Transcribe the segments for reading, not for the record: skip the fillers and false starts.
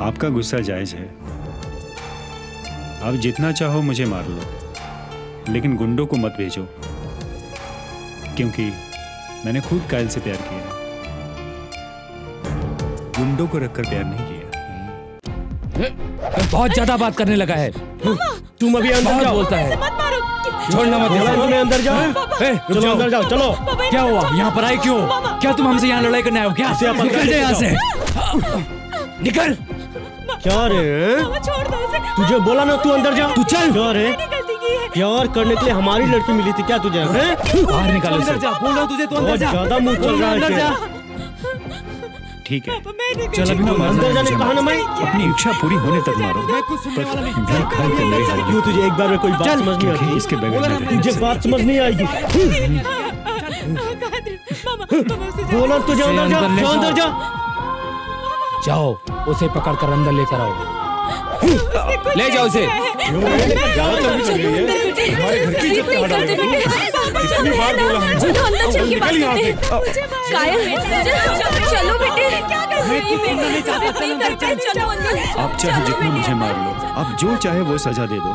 आपका गुस्सा जायज है। आप जितना चाहो मुझे मार लो, लेकिन गुंडों को मत भेजो, क्योंकि मैंने खुद कायल से प्यार किया, गुंडों को रखकर प्यार नहीं किया। बहुत ज्यादा बात करने लगा है। तुम अभी अंदर जाओ। बोलता है छोड़ना मत। अंदर जाओ। चलो अंदर जाओ, चलो। क्या हुआ? यहाँ पर आए क्यों? क्या तुम हमसे यहाँ लड़ाई करने आए हो क्या? निकल जाए यहाँ से, निकल। क्या रे? छोड़ दो उसे। तुझे बोला ना तू अंदर जा। तू चल। क्या रे? प्यार करने के लिए हमारी लड़की मिली थी क्या तुझे? बाहर निकालो। अंदर जा, बोल रहा हूँ तुझे, तू अंदर जा। ज्यादा मुंह चल रहा है। ठीक है, चल अभी अंदर जाने कहा ना मैं। अपनी इच्छा पूरी होने तक मारो। मैं कुछ सुनने वाला नहीं। क्यों तुझे एक बार में कोई बात समझ नहीं आती? इसके बगैर तुझे बात समझ नहीं आएगी। बोला तुझे अंदर जा, अंदर जा। जाओ, उसे पकड़ कर अंदर लेकर आओ। ले जाओ उसे। चलो बेटे। आप चाहे जितना मुझे मार लो, आप जो चाहे वो सजा दे दो,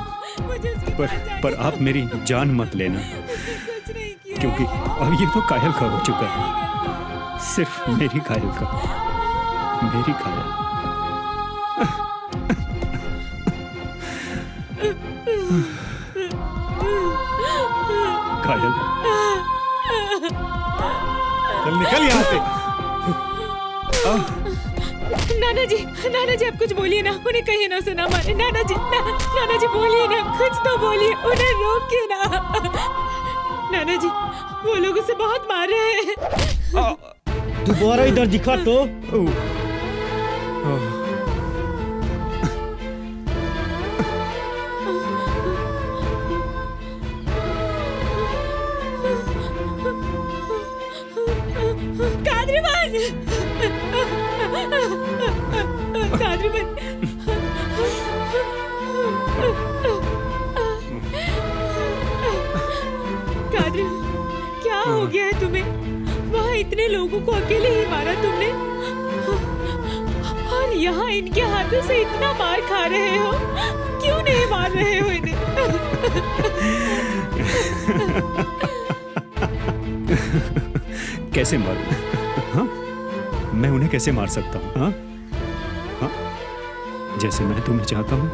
पर आप मेरी जान मत लेना, क्योंकि अब ये तो कायल का हो चुका है। सिर्फ मेरी कायल का, मेरी कायल। कायल, चल निकल यहाँ से। नाना जी आप कुछ बोलिए ना, उन्हें कहिए ना उसे ना मारे। नाना जी बोलिए ना, कुछ तो बोलिए, उन्हें रोकिए ना। नाना जी वो लोग उसे बहुत मार रहे हैं। दोबारा इधर दिखा तो। क्या हो गया है तुम्हें? वहाँ इतने लोगों को अकेले ही मारा तुमने, और यहाँ इनके हाथों से इतना मार खा रहे हो। क्यों नहीं मार रहे हो इन्हें? कैसे मारूं? हाँ? मैं उन्हें कैसे मार सकता हूँ? हाँ? हाँ? जैसे मैं तुम्हें चाहता हूँ,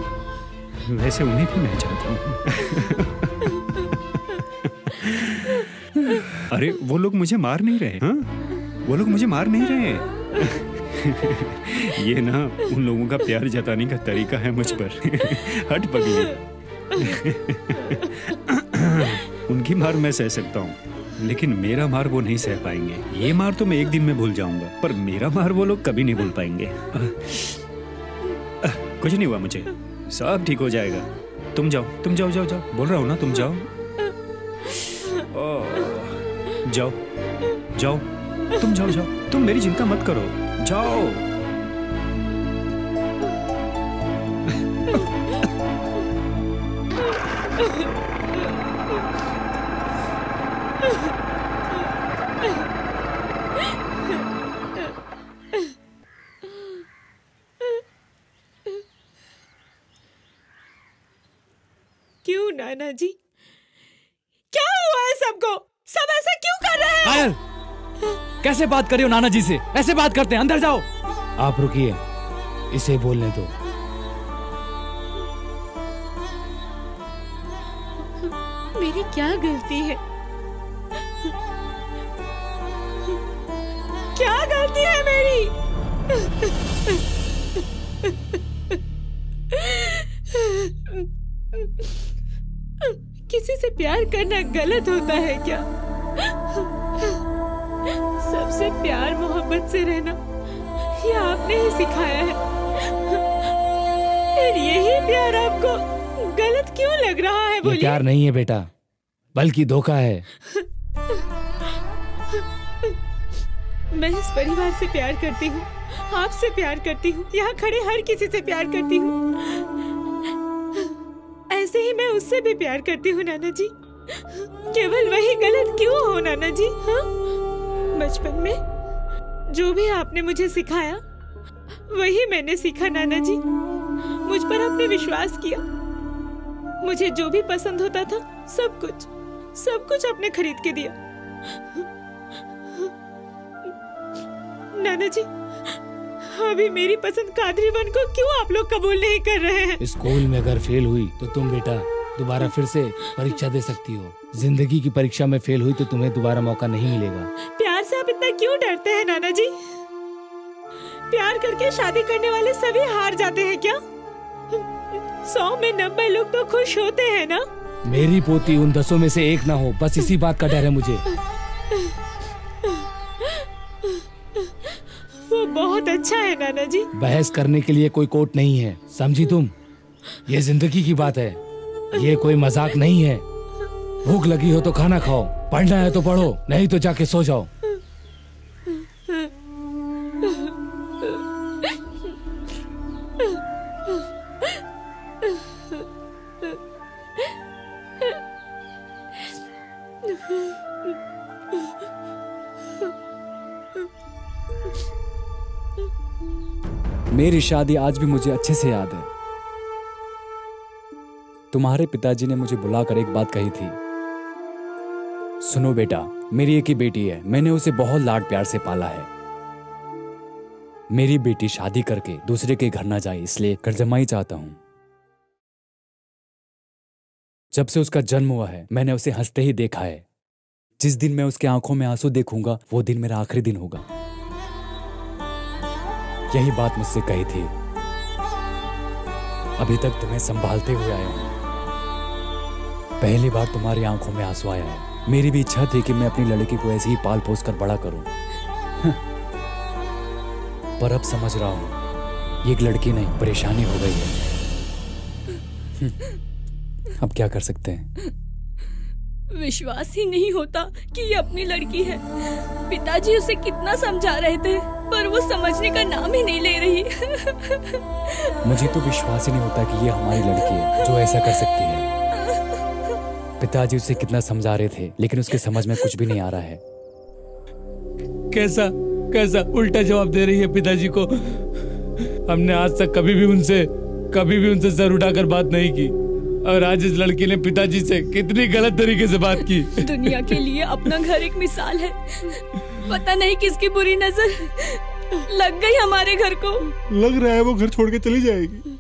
वैसे उन्हें भी मैं चाहता हूँ। अरे वो लोग मुझे मार नहीं रहे। हाँ? वो लोग मुझे मार नहीं रहे। ये ना उन लोगों का प्यार जताने का तरीका है मुझ पर। हट पगली। उनकी मार मैं सह सकता हूँ, लेकिन मेरा मार वो नहीं सह पाएंगे। ये मार तो मैं एक दिन में भूल जाऊंगा, पर मेरा मार वो लोग कभी नहीं भूल पाएंगे। कुछ नहीं हुआ मुझे, सब ठीक हो जाएगा। तुम जाओ, तुम जाओ, जाओ, जाओ। बोल रहा हूँ ना, तुम जाओ। जाओ, जाओ, तुम जाओ, जाओ। तुम मेरी चिंता मत करो, जाओ। क्यों नाना जी, क्या हुआ है सबको? सब ऐसा क्यों कर रहे हैं? कायल, कैसे बात कर रही हो नाना जी से? ऐसे बात करते हैं? अंदर जाओ। आप रुकिए, इसे बोलने दो। मेरी क्या गलती है? क्या गलती है मेरी? किसी से प्यार करना गलत होता है क्या? सबसे प्यार मोहब्बत से रहना ये आपने ही सिखाया है। फिर यही प्यार आपको गलत क्यों लग रहा है? बोलिए। ये प्यार नहीं है बेटा, बल्कि धोखा है। मैं इस परिवार से प्यार करती हूँ, आपसे प्यार करती हूँ, यहाँ खड़े हर किसी से प्यार करती हूँ। ऐसे ही मैं उससे भी प्यार करती हूँ नाना जी। केवल वही गलत क्यों हो नाना जी? हाँ? बचपन में जो भी आपने मुझे सिखाया वही मैंने सीखा नाना जी। मुझ पर आपने विश्वास किया। मुझे जो भी पसंद होता था सब कुछ आपने खरीद के दिया। नाना जी, अभी मेरी पसंद कादरीवन को क्यों आप लोग कबूल नहीं कर रहे हैं? स्कूल में अगर फेल हुई तो तुम बेटा दोबारा फिर से परीक्षा दे सकती हो। जिंदगी की परीक्षा में फेल हुई तो तुम्हें दोबारा मौका नहीं मिलेगा। प्यार से आप इतना क्यों डरते हैं नाना जी? प्यार करके शादी करने वाले सभी हार जाते हैं क्या? 100 में 90 लोग तो खुश होते हैं ना। मेरी पोती उन 10 में से एक ना हो, बस इसी बात का डर है मुझे। वो बहुत अच्छा है नाना जी। बहस करने के लिए कोई कोर्ट नहीं है, समझी तुम? ये जिंदगी की बात है, ये कोई मजाक नहीं है। भूख लगी हो तो खाना खाओ, पढ़ना है तो पढ़ो, नहीं तो जाके सो जाओ। मेरी शादी आज भी मुझे अच्छे से याद है। तुम्हारे पिताजी ने मुझे बुलाकर एक बात कही थी, सुनो बेटा, मेरी एक ही बेटी है, मैंने उसे बहुत लाड प्यार से पाला है। मेरी बेटी शादी करके दूसरे के घर ना जाए, इसलिए करजमाई चाहता हूं। जब से उसका जन्म हुआ है मैंने उसे हंसते ही देखा है। जिस दिन मैं उसके आंखों में आंसू देखूंगा वो दिन मेरा आखिरी दिन होगा। यही बात मुझसे कही थी। अभी तक तुम्हें संभालते हुए आया हूं, पहली बार तुम्हारी आंखों में आंसू आया है। मेरी भी इच्छा थी कि मैं अपनी लड़की को ऐसे ही पाल पोस कर बड़ा करूं, पर अब समझ रहा हूं ये एक लड़की नहीं परेशानी हो गई है। अब क्या कर सकते हैं? विश्वास ही नहीं होता कि ये अपनी लड़की है। पिताजी उसे कितना समझा रहे थे पर वो समझने का नाम ही नहीं ले रही। मुझे तो विश्वास ही नहीं होता कि ये हमारी लड़की है जो ऐसा कर सकती है। पिताजी उसे कितना समझा रहे थे लेकिन उसके समझ में कुछ भी नहीं आ रहा है। कैसा कैसा उल्टा जवाब दे रही है पिताजी को। हमने आज तक कभी भी उनसे सर उठाकर बात नहीं की, और आज इस लड़की ने पिताजी से कितनी गलत तरीके से बात की। दुनिया के लिए अपना घर एक मिसाल है। पता नहीं किसकी बुरी नजर लग गई हमारे घर को। लग रहा है वो घर छोड़ के चली जाएगी।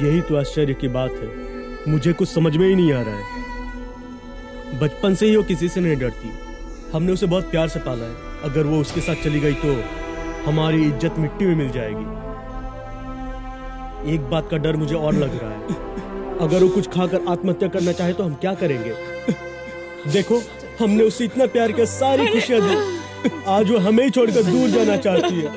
यही तो आश्चर्य की बात है, मुझे कुछ समझ में ही नहीं आ रहा है। बचपन से ही वो किसी से नहीं डरती, हमने उसे बहुत प्यार से पाला है। अगर वो उसके साथ चली गई तो हमारी इज्जत मिट्टी में मिल जाएगी। एक बात का डर मुझे और लग रहा है, अगर वो कुछ खाकर आत्महत्या करना चाहे तो हम क्या करेंगे? देखो, हमने उसे इतना प्यार किया, सारी खुशियां दी, आज वो हमें ही छोड़कर दूर जाना चाहती है।